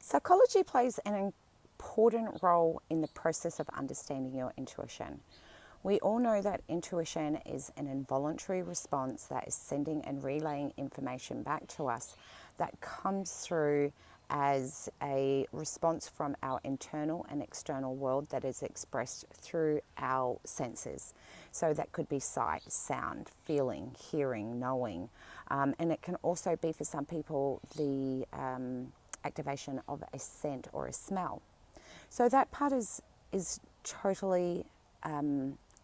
Psychology plays an important role in the process of understanding your intuition. We all know that intuition is an involuntary response that is sending and relaying information back to us that comes through as a response from our internal and external world that is expressed through our senses. So that could be sight, sound, feeling, hearing, knowing. And it can also be, for some people, the activation of a scent or a smell. So that part is totally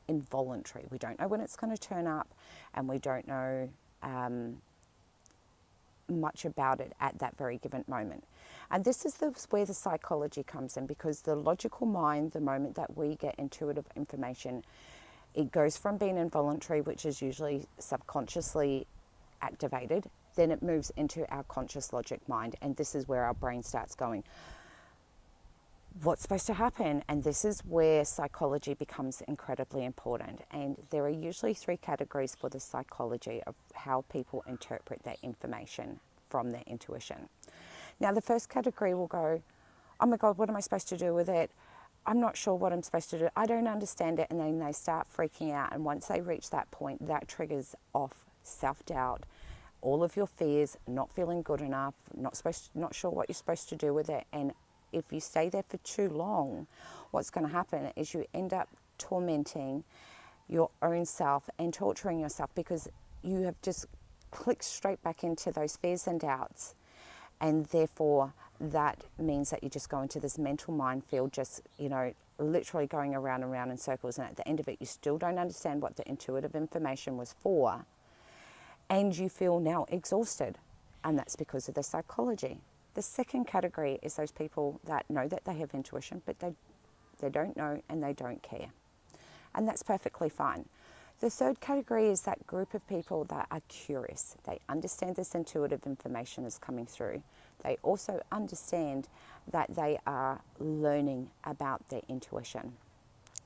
involuntary. We don't know when it's going to turn up, and we don't know much about it at that very given moment. And this is where the psychology comes in, because the logical mind, the moment that we get intuitive information, it goes from being involuntary, which is usually subconsciously activated, then it moves into our conscious logic mind, and this is where our brain starts going, what's supposed to happen? And this is where psychology becomes incredibly important. And there are usually three categories for the psychology of how people interpret their information from their intuition. Now, the first category will go, oh my God, what am I supposed to do with it? I'm not sure what I'm supposed to do. I don't understand it. And then they start freaking out. And once they reach that point, that triggers off self-doubt, all of your fears, not feeling good enough, not sure what you're supposed to do with it. And if you stay there for too long, what's going to happen is you end up tormenting your own self and torturing yourself, because you have just clicked straight back into those fears and doubts. And therefore, that means that you just go into this mental minefield, just, literally going around and around in circles. And at the end of it, you still don't understand what the intuitive information was for. And you feel now exhausted. And that's because of the psychology. The second category is those people that know that they have intuition, but they don't know and they don't care. And that's perfectly fine. The third category is that group of people that are curious. They understand this intuitive information is coming through. They also understand that they are learning about their intuition.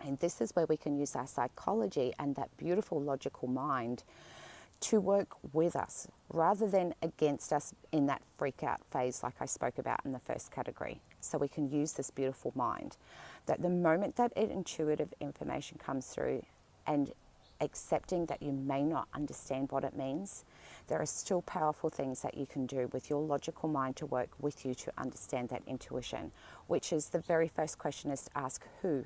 And this is where we can use our psychology and that beautiful logical mind to work with us rather than against us in that freak out phase like I spoke about in the first category. So we can use this beautiful mind that the moment that intuitive information comes through, and accepting that you may not understand what it means, there are still powerful things that you can do with your logical mind to work with you to understand that intuition, which is the very first question is to ask who.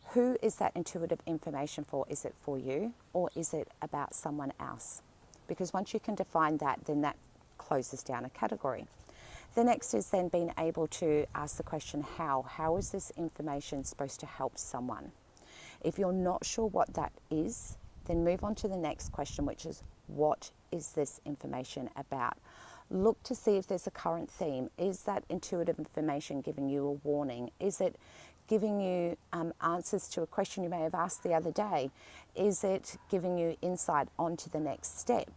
Who is that intuitive information for? Is it for you, or is it about someone else? Because once you can define that, then that closes down a category. The next is then being able to ask the question, how? How is this information supposed to help someone? If you're not sure what that is, then move on to the next question, which is, what is this information about? Look to see if there's a current theme. Is that intuitive information giving you a warning? Is it giving you answers to a question you may have asked the other day? Is it giving you insight onto the next step?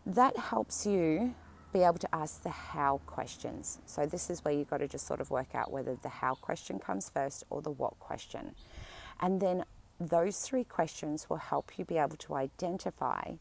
That helps you be able to ask the how questions. So this is where you've got to just sort of work out whether the how question comes first or the what question. And then those three questions will help you be able to identify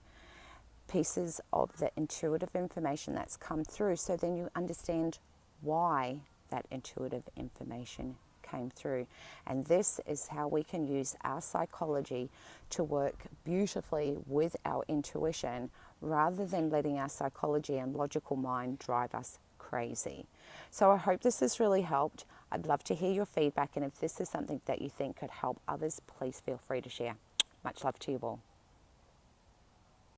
pieces of the intuitive information that's come through, so then you understand why that intuitive information came through. And this is how we can use our psychology to work beautifully with our intuition, rather than letting our psychology and logical mind drive us crazy. So I hope this has really helped. I'd love to hear your feedback, and if this is something that you think could help others, please feel free to share. Much love to you all.